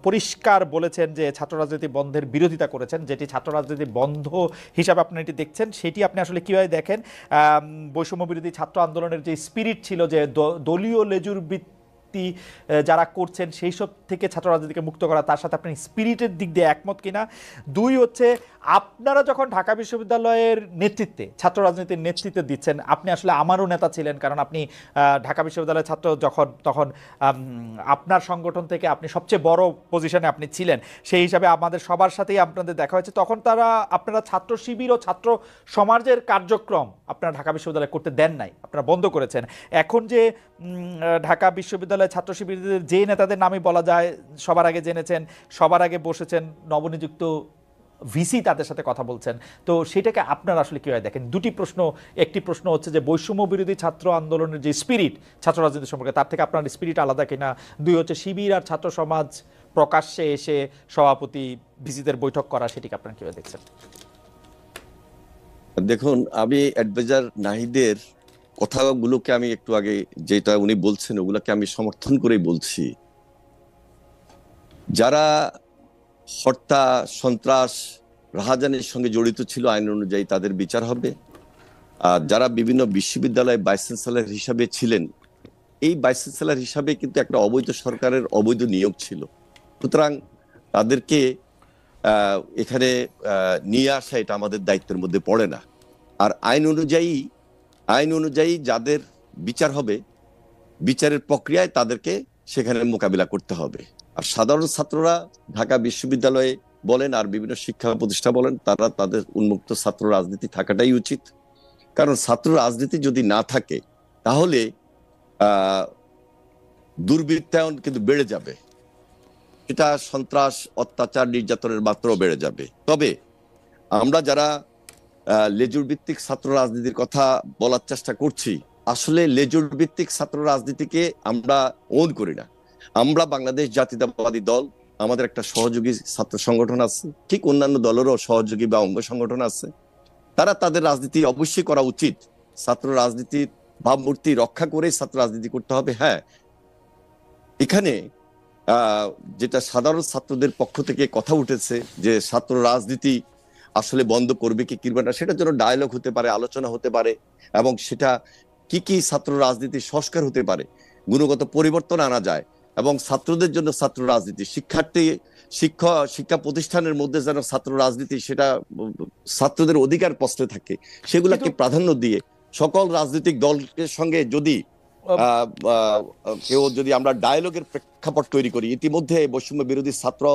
Speaker 2: পরিষ্কার বলেছেন যে ছাত্র রাজনীতি বন্ধের বিরোধিতা করেছেন। যেটি ছাত্র রাজনীতি বন্ধ হিসাবে আপনি এটি দেখছেন, সেটি আপনি আসলে কীভাবে দেখেন? বৈষম্য বিরোধী ছাত্র আন্দোলনের যে স্পিরিট ছিল, যে দলীয় লেজুর যারা করছেন সেই সব থেকে ছাত্র রাজনীতিকে মুক্ত করা, তার সাথে আপনি স্পিরিটের দিক দিয়ে একমত কিনা? দুই হচ্ছে, আপনারা যখন ঢাকা বিশ্ববিদ্যালয়ের নেতৃত্বে, ছাত্র রাজনীতির নেতৃত্বে দিচ্ছেন, আপনি আসলে আমারও নেতা ছিলেন, কারণ আপনি ঢাকা বিশ্ববিদ্যালয়ের ছাত্র তখন আপনার সংগঠন থেকে আপনি সবচেয়ে বড় পজিশনে আপনি ছিলেন, সেই হিসাবে আমাদের সবার সাথেই আপনাদের দেখা হয়েছে। তখন আপনারা ছাত্র শিবির ও ছাত্র সমাজের কার্যক্রম আপনারা ঢাকা বিশ্ববিদ্যালয়ে করতে দেন নাই, আপনারা বন্ধ করেছেন। এখন যে ঢাকা বিশ্ববিদ্যালয়ের ছাত্র শিবিরদের যে নেতাদের নামই বলা যায়, সবার আগে জেনেছেন, সবার আগে বসেছেন, নবনিযুক্ত ভিসি তাদের সাথে কথা বলছেন, তো সেটাকে আপনারা আসলে কীভাবে দেখেন? দুটি প্রশ্ন। একটি প্রশ্ন হচ্ছে যে বৈষম্য বিরোধী ছাত্র আন্দোলনের যে স্পিরিট ছাত্র রাজনীতি সম্পর্কে, তার থেকে আপনার স্পিরিট আলাদা কিনা? দুই হচ্ছে, শিবির আর ছাত্র সমাজ প্রকাশ্যে এসে সভাপতি ভিসিদের বৈঠক করা, সেটিকে আপনারা কীভাবে দেখছেন?
Speaker 1: দেখুন, আমি অ্যাডভাইজার নাহিদের কথাগুলোকে আমি একটু আগে যেটা উনি বলছেন ওগুলোকে আমি সমর্থন করেই বলছি। যারা হত্যা, সন্ত্রাস, রাহাজানির সঙ্গে জড়িত ছিল আইন অনুযায়ী তাদের বিচার হবে। আর যারা বিভিন্ন বিশ্ববিদ্যালয়ে ভাইস চ্যান্সেলর হিসাবে ছিলেন, এই ভাইস চ্যান্সেলর হিসাবে কিন্তু একটা অবৈধ সরকারের অবৈধ নিয়োগ ছিল, সুতরাং তাদেরকে এখানে নিয়ে আসা এটা আমাদের দায়িত্বের মধ্যে পড়ে না। আর আইন অনুযায়ী যাদের বিচার হবে, বিচারের প্রক্রিয়ায় তাদেরকে সেখানে মোকাবিলা করতে হবে। আর সাধারণ ছাত্ররা ঢাকা বিশ্ববিদ্যালয়ে বলেন আর বিভিন্ন শিক্ষা প্রতিষ্ঠান বলেন, তারা তাদের উন্মুক্ত ছাত্র রাজনীতি থাকাটাই উচিত। কারণ ছাত্র রাজনীতি যদি না থাকে তাহলে দুর্বৃত্তায়ন কিন্তু বেড়ে যাবে, এটা সন্ত্রাস, অত্যাচার, নির্যাতনের মাত্রাও বেড়ে যাবে। তবে আমরা যারা লেজুর ভিত্তিক ছাত্র রাজনীতির কথা বলার চেষ্টা করছি, আসলে লেজুর ভিত্তিক ছাত্র রাজনীতিকে আমরা ওন করি না। আমরা বাংলাদেশ জাতীয়তাবাদী দল, আমাদের একটা সহযোগী ছাত্র সংগঠন আছে, ঠিক অন্যান্য দলেরও সহযোগী বা অঙ্গ সংগঠন আছে। তারা তাদের রাজনীতি অবশ্যই করা উচিত, ছাত্র রাজনীতির ভাবমূর্তি রক্ষা করে ছাত্র রাজনীতি করতে হবে। হ্যাঁ, এখানে যেটা সাধারণ ছাত্রদের পক্ষ থেকে কথা উঠেছে যে ছাত্র রাজনীতি আসলে বন্ধ করবে কি করবে না, সেটার জন্য ডায়ালগ হতে পারে, আলোচনা হতে পারে, এবং সেটা কি কি ছাত্র রাজনীতির সংস্কার হতে পারে, গুণগত পরিবর্তন আনা যায়, এবং ছাত্রদের জন্য ছাত্র রাজনীতি, শিক্ষা প্রতিষ্ঠানের মধ্যে যেন ছাত্র রাজনীতি সেটা ছাত্রদের অধিকার প্রশ্নে থাকে, সেগুলাকে প্রাধান্য দিয়ে সকল রাজনৈতিক দলের সঙ্গে যদি কেউ যদি আমরা ডায়ালগের প্রেক্ষাপট তৈরি করি, ইতিমধ্যে বৈষম্য বিরোধী ছাত্র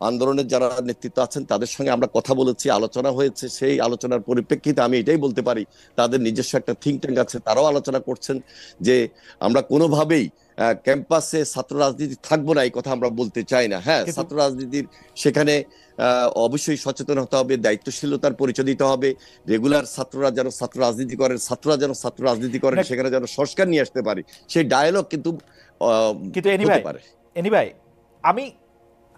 Speaker 1: আন্দোলনের যারা নেতৃত্ব আছেন তাদের সঙ্গে আমরা কথা বলেছি, আলোচনা হয়েছে। সেই আলোচনার পরিপ্রেক্ষিতে আমি এটাই বলতে পারি, তাদের নিজস্ব একটা থিঙ্ক ট্যাঙ্ক আছে, তারাও আলোচনা করছেন যে আমরা কোনোভাবেই ক্যাম্পাসে ছাত্র রাজনীতি থাকবো না, এই কথা আমরা বলতে চাই না। হ্যাঁ, ছাত্র রাজনীতির সেখানে অবশ্যই সচেতন হতে হবে, দায়িত্বশীলতার পরিচয় দিতে হবে, রেগুলার ছাত্ররা যেন ছাত্র রাজনীতি করেন, ছাত্ররা যেন ছাত্র রাজনীতি করেন, সেখানে যেন সংস্কার নিয়ে আসতে পারি, সেই ডায়ালগ কিন্তু হতে পারে।
Speaker 2: ভাই,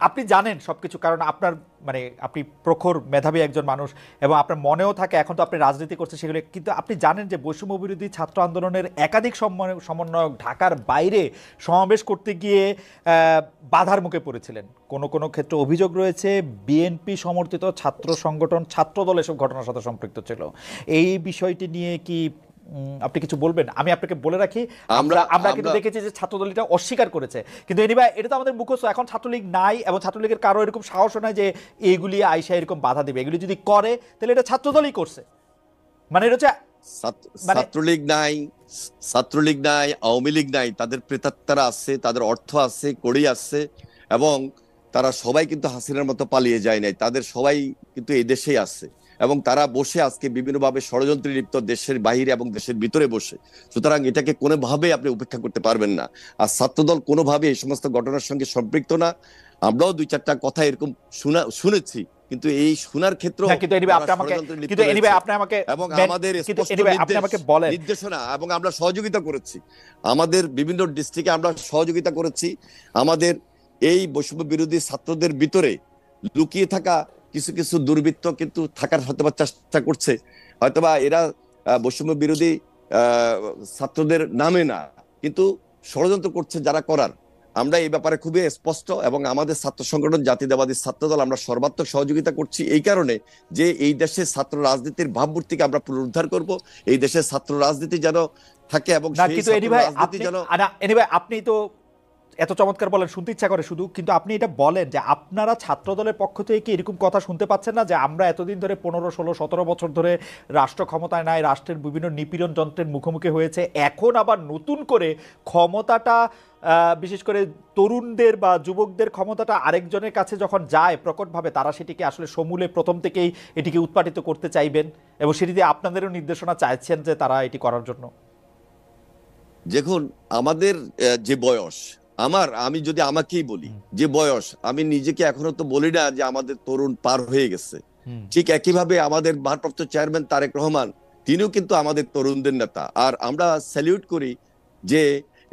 Speaker 2: আপনি জানেন সবকিছু, কারণ আপনার মানে আপনি প্রখর মেধাবী একজন মানুষ এবং আপনার মনেও থাকে, এখন তো আপনি রাজনীতি করছেন সেগুলো, কিন্তু আপনি জানেন যে বৈষম্য বিরোধী ছাত্র আন্দোলনের একাধিক সমন্বয়ক ঢাকার বাইরে সমাবেশ করতে গিয়ে বাধার মুখে পড়েছিলেন। কোনো ক্ষেত্রে অভিযোগ রয়েছে বিএনপি সমর্থিত ছাত্র সংগঠন ছাত্রদল এসব ঘটনার সাথে সম্পৃক্ত ছিল। এই বিষয়টি নিয়ে কি আপনি কিছু বলবেন? আমি আপনাকে বলে রাখি, আমরা কিন্তু দেখেছি যে ছাত্রদল এটা অস্বীকার করেছে, কিন্তু এনিওয়ে এটা তো আমাদের মুখস্থ। এখন ছাত্রলীগ নাই এবং ছাত্রলীগের কারো এরকম সাহস নয় যে এইগুলি আইসা এরকম বাধা দেবে। এগুলি যদি করে তাহলে এটা ছাত্রদলই করছে, মানে এটা হচ্ছে
Speaker 1: ছাত্রলীগ নাই, আওয়ামী লীগ নাই, তাদের প্রেতাত্মারা আছে, তাদের অর্থ আছে, কড়ি আছে, এবং তারা সবাই কিন্তু হাসিনার মতো পালিয়ে যায় নাই, তাদের সবাই কিন্তু এই দেশেই আছে এবং তারা বসে আজকে বিভিন্নভাবে ষড়যন্ত্রে লিপ্ত, দেশের বাইরে এবং দেশের ভিতরে বসে। সুতরাং এটাকে কোনোভাবে আপনি উপেক্ষা করতে পারবেন না। আর ছাত্রদল কোনোভাবে এই সমস্ত ঘটনার সঙ্গে সম্পৃক্ত না। আমরাও 2-4টা কথা এরকম শুনেছি, কিন্তু এই শোনার ক্ষেত্রে এবং আমাদের নির্দেশনা এবং আমরা সহযোগিতা করেছি, আমাদের বিভিন্ন ডিস্ট্রিক্টে আমরা সহযোগিতা করেছি। আমাদের এই বৈষম্য বিরোধী ছাত্রদের ভিতরে লুকিয়ে থাকা কিছু কিছু দুর্বৃত্ত কিন্তু থাকার হয়তোবা চেষ্টা করছে, হয়তোবা এরা বৈষম্য বিরোধী ছাত্রদের নামে না, কিন্তু ষড়যন্ত্র করছে যারা করার। আমরা এই ব্যাপারে খুবই স্পষ্ট এবং আমাদের ছাত্র সংগঠন জাতীয়তাবাদী ছাত্রদল আমরা সর্বাত্মক সহযোগিতা করছি এই কারণে যে এই দেশে ছাত্র রাজনীতির ভাবমূর্তিকে আমরা পুনরুদ্ধার করব, এই দেশে ছাত্র রাজনীতি যেন থাকে এবং
Speaker 2: আপনি তো এত চমৎকার বলেন, শুনতে ইচ্ছা করে শুধু, কিন্তু আপনি এটা বলেন যে আপনারা ছাত্রদলের পক্ষ থেকে এরকম কথা শুনতে পাচ্ছেন না যে আমরা এতদিন ধরে 15, 16, 17 বছর ধরে রাষ্ট্র ক্ষমতায় নাই, রাষ্ট্রের বিভিন্ন নিপীড়ন যন্ত্রের মুখোমুখি হয়েছে, এখন আবার নতুন করে ক্ষমতাটা বিশেষ করে তরুণদের বা যুবকদের ক্ষমতাটা আরেকজনের কাছে যখন যায় প্রকটভাবে, তারা সেটিকে আসলে সমূলে প্রথম থেকেই এটিকে উৎপাটিত করতে চাইবেন এবং সেটি দিয়ে আপনাদেরও নির্দেশনা চাইছেন যে তারা এটি করার জন্য?
Speaker 1: দেখুন, আমাদের যে বয়স, আমি যদি আমাকেই বলি যে বয়স, আমি নিজেকে এখনো তো বলি না যে আমাদের তরুণ পার হয়ে গেছে। ঠিক একইভাবে আমাদের ভারপ্রাপ্ত চেয়ারম্যান তারেক রহমান, তিনিও কিন্তু আমাদের তরুণদের নেতা। আর আমরা স্যালিউট করি যে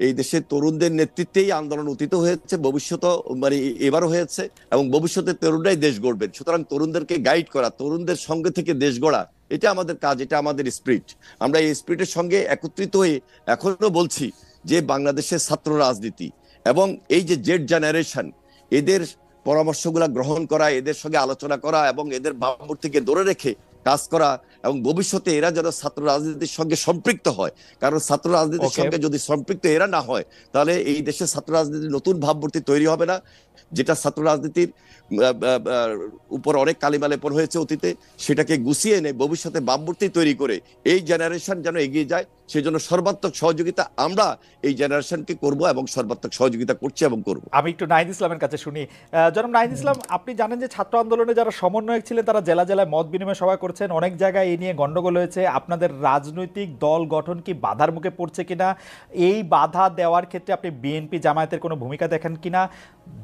Speaker 1: এই দেশের তরুণদের নেতৃত্বেই আন্দোলন অতীত হয়েছে, ভবিষ্যৎ মানে এবারও হয়েছে, এবং ভবিষ্যতে তরুণরাই দেশ গড়বেন। সুতরাং তরুণদেরকে গাইড করা, তরুণদের সঙ্গে থেকে দেশ গড়া, এটা আমাদের কাজ, এটা আমাদের স্পিরিট। আমরা এই স্পিরিটের সঙ্গে একত্রিত হয়ে এখনো বলছি যে বাংলাদেশের ছাত্র রাজনীতি এবং এই যে জেড জেনারেশন, এদের পরামর্শগুলা গ্রহণ করা, এদের সঙ্গে আলোচনা করা এবং এদের ভাবমূর্তিকে ধরে রেখে কাজ করা, এবং ভবিষ্যতে এরা যেন ছাত্র রাজনীতির সঙ্গে সম্পৃক্ত হয়। কারণ ছাত্র রাজনীতির সঙ্গে যদি সম্পৃক্ত এরা না হয়, তাহলে এই দেশে ছাত্র রাজনীতির নতুন ভাবমূর্তি তৈরি হবে না, যেটা ছাত্র রাজনীতির উপর অনেক কালিমা লেপন হয়েছে অতীতে, সেটাকে গুছিয়ে এনে ভবিষ্যতে ভাবমূর্তি তৈরি করে এই জেনারেশন যেন এগিয়ে যায়, সেই জন্য সর্বাত্মক সহযোগিতা আমরা এই জেনারেশনকে করব এবং সর্বাত্মক সহযোগিতা করছি এবং করব।
Speaker 2: আমি একটু নাহিদ ইসলামের কাছে শুনি। জনাব নাহিদ ইসলাম, আপনি জানেন যে ছাত্র আন্দোলনে যারা সমন্বয়ক ছিলেন তারা জেলা জেলায় মত বিনিময় সভা করছেন, অনেক জায়গায় এই নিয়ে গন্ডগোল হয়েছে। আপনাদের রাজনৈতিক দল গঠন কি বাধার মুখে পড়ছে কিনা, এই বাধা দেওয়ার ক্ষেত্রে আপনি বিএনপি জামায়াতের কোনো ভূমিকা দেখেন কিনা?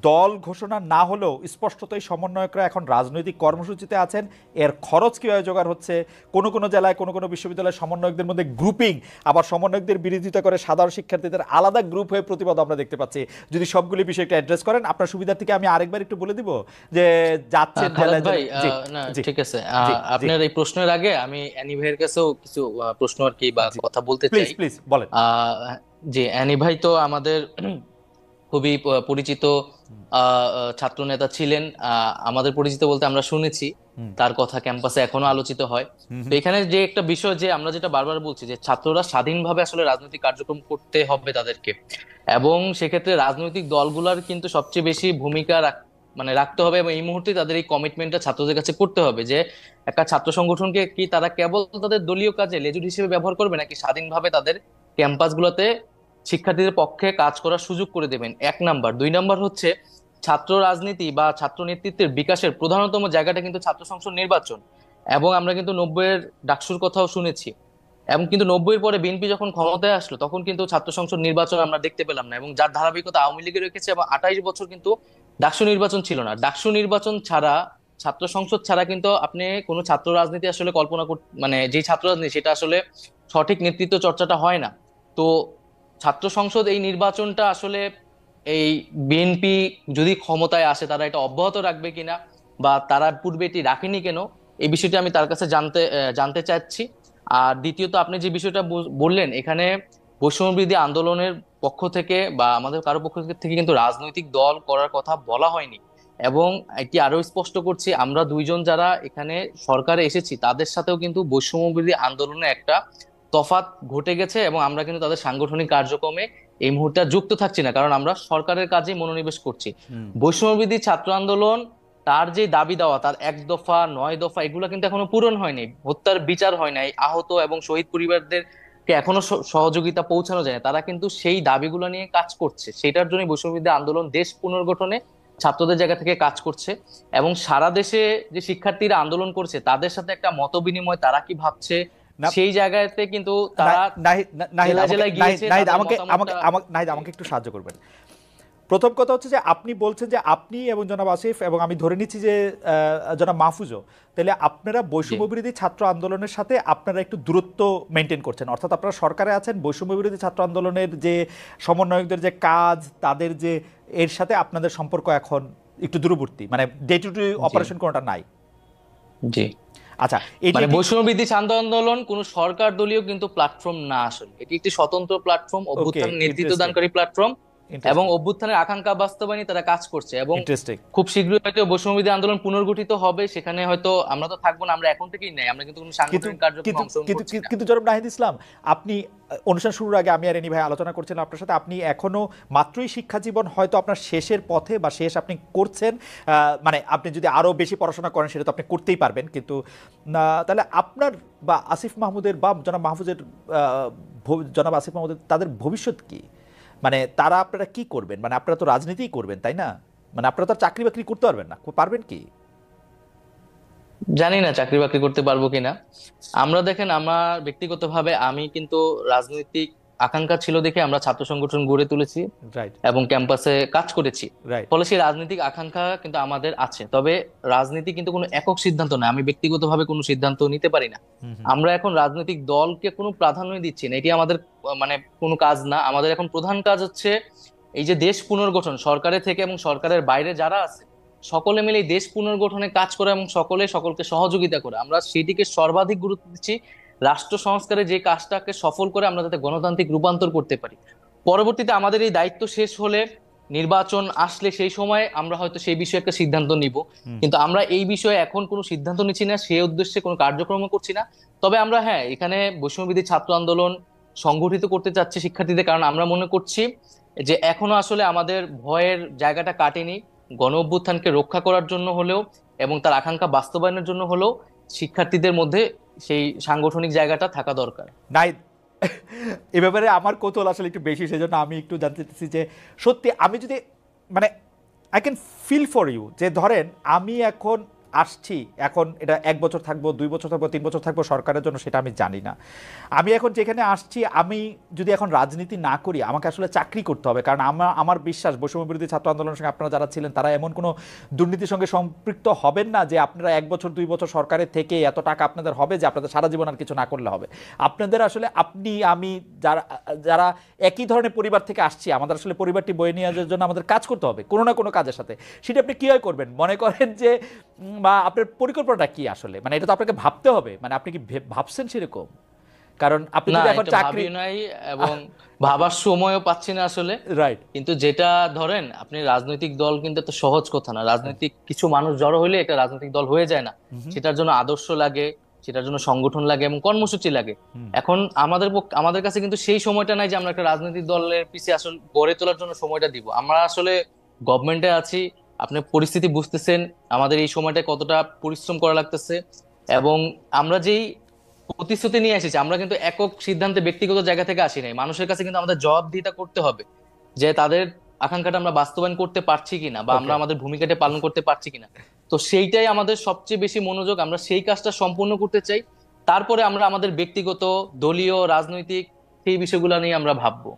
Speaker 2: দল ঘোষণা না হলেও স্পষ্টতই সমন্বয়করা এখন রাজনৈতিক কর্মসূচিতে আছেন, এর খরচ কিভাবে জোগাড় হচ্ছে? কোনো কোনো জেলায় কোনো কোনো বিশ্ববিদ্যালয়ের সমন্বয়কদের মধ্যে গ্রুপিং, আবার সমন্বয়কদের বিরোধিতা করে সাধারণ শিক্ষার্থীদের আলাদা গ্রুপ হয়ে প্রতিবাদ আমরা দেখতে পাচ্ছি। যদি সবগুলি বিষয় একটু অ্যাড্রেস করেন আপনার সুবিধা থেকে, আমি আরেকবার একটু বলে দিব যে যাচ্ছেন
Speaker 3: ভাই। ঠিক আছে, আপনার এই প্রশ্নের আগে আমি অ্যানি ভাইয়ের কাছেও কিছু প্রশ্ন আর কি বা কথা বলতে চাই।
Speaker 2: প্লিজ বলেন।
Speaker 3: জি, অ্যানি ভাই তো আমাদের খুবই পরিচিত ছাত্র নেতা ছিলেন। আমাদের পরিচিত বলতে আমরা শুনেছি তার কথা ক্যাম্পাসে এখনো আলোচিত হয়। তো এখানে যে একটা বিষয় যে আমরা যেটা বারবার বলছি যে ছাত্ররা স্বাধীনভাবে আসলে রাজনৈতিক কার্যক্রম করতে হবে তাদেরকে, এবং সেক্ষেত্রে রাজনৈতিক দলগুলোর কিন্তু সবচেয়ে বেশি ভূমিকা মানে রাখতে হবে, এবং এই মুহূর্তে তাদের এই কমিটমেন্টটা ছাত্রদের কাছে করতে হবে যে একটা ছাত্র সংগঠনকে কি তারা কেবল তাদের দলীয় কাজে লেজুর হিসেবে ব্যবহার করবে, নাকি স্বাধীনভাবে তাদের ক্যাম্পাসগুলোতে শিক্ষার্থীদের পক্ষে কাজ করার সুযোগ করে দেবেন। 1 নাম্বার। 2 নাম্বার হচ্ছে ছাত্র রাজনীতি বা ছাত্র নেতৃত্বের বিকাশের প্রধানতম জায়গাটা কিন্তু ছাত্র সংসদ নির্বাচন। এবং আমরা কিন্তু 90-এর ডাকসুর কথাও শুনেছি, এবং কিন্তু 90-এর পরে বিএনপি যখন ক্ষমতায় আসলো তখন কিন্তু ছাত্র সংসদ নির্বাচন আমরা দেখতে পেলাম না, এবং যার ধারাবাহিকতা আওয়ামী লীগে রেখেছে, এবং 28 বছর কিন্তু ডাকসু নির্বাচন ছিল না। ডাকসু নির্বাচন ছাড়া, ছাত্র সংসদ ছাড়া কিন্তু আপনি কোনো ছাত্র রাজনীতি আসলে কল্পনা মানে যে ছাত্র রাজনীতি সেটা আসলে সঠিক নেতৃত্ব চর্চাটা হয় না। তো ছাত্র সংসদ এই নির্বাচনটা আসলে এই বিএনপি যদি ক্ষমতায় আসে তারা এটা অব্যাহত রাখবে কিনা, বা তারা পূর্বে এটি রাখেনি কেন, এই বিষয়টি আমি তার কাছে জানতে চাচ্ছি। আর দ্বিতীয়ত আপনি যে বিষয়টা বললেন, এখানে বৈষম্যবিরোধী আন্দোলনের পক্ষ থেকে বা আমাদের কারো পক্ষ থেকে কিন্তু রাজনৈতিক দল করার কথা বলা হয়নি। এবং এটি আরো স্পষ্ট করছি, আমরা দুইজন যারা এখানে সরকারে এসেছি তাদের সাথেও কিন্তু বৈষম্যবিরোধী আন্দোলনে একটা তফাৎ ঘটে গেছে, এবং আমরা কিন্তু তাদের সাংগঠনিক কার্যক্রমে এই মুহূর্তে আর যুক্ত থাকছি না, কারণ আমরা সরকারের কাজে মনোনিবেশ করছি। বৈষম্যবিরোধী ছাত্র আন্দোলন তার যে দাবি দেওয়া, তার 1 দফা 9 দফা এগুলো কিন্তু এখনো পূরণ হয়নি, হত্যার বিচার হয় নাই, আহত এবং শহীদ পরিবারদেরকে এখনো সহযোগিতা পৌঁছানো যায় না। তারা কিন্তু সেই দাবিগুলো নিয়ে কাজ করছে, সেটার জন্য বৈষম্যবিরোধী আন্দোলন দেশ পুনর্গঠনে ছাত্রদের জায়গা থেকে কাজ করছে। এবং সারা দেশে যে শিক্ষার্থীরা আন্দোলন করছে তাদের সাথে একটা মত বিনিময়, তারা কি ভাবছে সেই জায়গাতে কিন্তু তারা জেলায় জেলায় গিয়েছে।
Speaker 2: আমাকে একটু সাহায্য করবেন। প্রথম কথা হচ্ছে যে আপনি বলছেন যে আপনি এবং জনাব আসিফ এবং আমি ধরে নিচ্ছি যে জনাব মাহফুজও, তাহলে আপনারা বৈষম্য বিরোধী ছাত্র আন্দোলনের সাথে আপনারা একটু দূরত্ব মেনটেন করছেন, অর্থাৎ আপনারা সরকারে আছেন, বৈষম্য বিরোধী ছাত্র আন্দোলনের যে সমন্বয়কদের যে কাজ তাদের যে এর সাথে আপনাদের সম্পর্ক এখন একটু দূরবর্তী, মানে ডে টু ডে অপারেশন কোনটা নাই।
Speaker 3: জি, আচ্ছা, মানে বৈষম্য বিরোধী ছাত্র আন্দোলন কোন সরকার দলীয় কিন্তু প্ল্যাটফর্ম না, আসলে এটি একটি স্বতন্ত্র প্ল্যাটফর্ম, অভ্যুত্থান নেতৃত্ব দানকারী প্ল্যাটফর্ম, এবং অভ্যুত্থানের আকাঙ্ক্ষা বাস্তবায়নে তারা কাজ করছে। এবং খুব শীঘ্রই হয়তো বৈষম্য বিরোধী আন্দোলন পুনর্গঠিত হবে, সেখানে হয়তো আমরা তো থাকবো না, আমরা এখন থেকেই নাই, আমরা কিন্তু কোনো সাংগঠনিক কার্যক্রমে অংশগ্রহণ করছি না।
Speaker 2: কিন্তু জনাব নাহিদ ইসলাম, আপনি অনুষ্ঠান শুরুর আগে আমি আর এনি ভাই আলোচনা করছিলাম আপনার সাথে, আপনি এখনো মাত্রই শিক্ষা জীবন হয়তো আপনার শেষের পথে বা শেষ আপনি করছেন, মানে আপনি যদি আরো বেশি পড়াশোনা করেন সেটা তো আপনি করতেই পারবেন, কিন্তু তাহলে আপনার বা আসিফ মাহমুদের বা জনাব মাহফুজের, জনাব আসিফ মাহমুদের তাদের ভবিষ্যৎ কি? মানে তারা আপনারা কি করবেন? মানে আপনারা তো রাজনীতিই করবেন তাই না? মানে আপনারা তো চাকরি বাকরি করতে পারবেন না, পারবেন কি
Speaker 3: জানি না চাকরি বাকরি করতে পারবো কিনা। আমরা দেখেন, আমার ব্যক্তিগতভাবে আমি কিন্তু রাজনৈতিক আকাঙ্ক্ষা ছিল দেখে আমরা ছাত্র সংগঠন গড়ে তুলেছি এবং ক্যাম্পাসে কাজ করেছি, ফলে সেই রাজনৈতিক আকাঙ্ক্ষা কিন্তু আমাদের আছে। তবে রাজনীতি কিন্তু কোনো একক সিদ্ধান্ত না, আমি ব্যক্তিগতভাবে কোনো সিদ্ধান্ত নিতে পারি না। আমরা এখন রাজনৈতিক দলকে কোনো প্রাধান্য দিচ্ছি না, এটি আমাদের মানে কোনো কাজ না। আমাদের এখন প্রধান কাজ হচ্ছে এই যে দেশ পুনর্গঠন, সরকারের থেকে এবং সরকারের বাইরে যারা আছে সকলে মিলে দেশ পুনর্গঠনে কাজ করা এবং সকলকে সহযোগিতা করা, আমরা সেটিকে সর্বাধিক গুরুত্ব দিচ্ছি। রাষ্ট্র সংস্কারে যে কাজটাকে সফল করে আমরা যাতে গণতান্ত্রিক রূপান্তর করতে পারি, পরবর্তীতে আমাদের এই দায়িত্ব শেষ হলে নির্বাচন আসলে সেই সময় আমরা হয়তো সেই বিষয়ে একটা সিদ্ধান্ত নিব, কিন্তু আমরা এই বিষয়ে এখন কোনো সিদ্ধান্ত নিচ্ছি না, সেই উদ্দেশ্যে কোনো কার্যক্রম করছি না। তবে আমরা এখানে বৈষম্যবিরোধী ছাত্র আন্দোলন সংগঠিত করতে চাচ্ছি শিক্ষার্থীদের, কারণ আমরা মনে করছি যে এখনো আসলে আমাদের ভয়ের জায়গাটা কাটেনি। গণ অভ্যুত্থানকে রক্ষা করার জন্য হলেও এবং তার আকাঙ্ক্ষা বাস্তবায়নের জন্য হলেও শিক্ষার্থীদের মধ্যে সেই সাংগঠনিক জায়গাটা থাকা দরকার।
Speaker 2: নাই, এ ব্যাপারে আমার কৌতূহল আসলে একটু বেশি, সেজন্য আমি একটু জানতে চাইছি যে সত্যি আমি যদি মানে I can feel for you, যে ধরেন আমি এখন আসছি, এখন এটা 1 বছর থাকবো, 2 বছর থাকবো, 3 বছর থাকবো সরকারের জন্য সেটা আমি জানি না। আমি এখন যেখানে আসছি, আমি যদি এখন রাজনীতি না করি আমাকে আসলে চাকরি করতে হবে, কারণ আমার বিশ্বাস বৈষম্য বিরোধী ছাত্র আন্দোলনের সঙ্গে আপনারা যারা ছিলেন তারা এমন কোনো দুর্নীতির সঙ্গে সম্পৃক্ত হবেন না যে আপনারা 1 বছর 2 বছর সরকারের থেকে এত টাকা আপনাদের হবে যে আপনাদের সারা জীবন আর কিছু না করলে হবে। আপনাদের আসলে আপনি আমি যারা একই ধরনের পরিবার থেকে আসছি, আমাদের আসলে পরিবারটি বয়ে নিয়ে যাওয়ার জন্য আমাদের কাজ করতে হবে কোনো না কোনো কাজের সাথে। সেটা আপনি কীভাবে করবেন মনে করেন যে, বা আপনার পরিকল্পনাটা কি আসলে? মানে এটা তো আপনাকে ভাবতে হবে, মানে আপনি কি ভাবছেন সেরকম? কারণ আপনি
Speaker 3: না,
Speaker 2: যদি এখন
Speaker 3: এটা
Speaker 2: চাকরি
Speaker 3: ভাবিও নাই এবং ভাবার সময়ও পাচ্ছি না আসলে।
Speaker 2: রাইট
Speaker 3: কিন্তু যেটা ধরেন, আপনি রাজনৈতিক দল কিন্তু এত সহজ কথা না। রাজনৈতিক কিছু মানুষ জড়ো হলে এটা রাজনৈতিক দল হয়ে যায় না। সেটার জন্য আদর্শ লাগে, সেটার জন্য সংগঠন লাগে এবং কর্মসূচি লাগে। এখন আমাদের কাছে কিন্তু সেই সময়টা নাই যে আমরা একটা রাজনৈতিক দলের পিছিয়ে আসলে গড়ে তোলার জন্য সময়টা দিব। আমরা আসলে গভর্নমেন্টে আছি, আপনি পরিস্থিতি বুঝতেছেন আমাদের এই সময়টায় কতটা পরিশ্রম করা লাগতেছে। এবং আমরা যেই প্রতিশ্রুতি নিয়ে এসেছি, আমরা কিন্তু একক সিদ্ধান্তে ব্যক্তিগত জায়গা থেকে আসি নাই। মানুষের কাছে কিন্তু আমাদের জবাবদিহিতা করতে হবে যে তাদের আকাঙ্ক্ষাটা আমরা বাস্তবায়ন করতে পারছি কিনা, বা আমরা
Speaker 2: ওকে
Speaker 3: আমাদের ভূমিকাটা পালন করতে পারছি কিনা। তো সেইটাই আমাদের সবচেয়ে বেশি মনোযোগ, আমরা সেই কাজটা সম্পূর্ণ করতে চাই। তারপরে আমরা আমাদের ব্যক্তিগত, দলীয়, রাজনৈতিক সেই বিষয়গুলো নিয়ে আমরা ভাববো।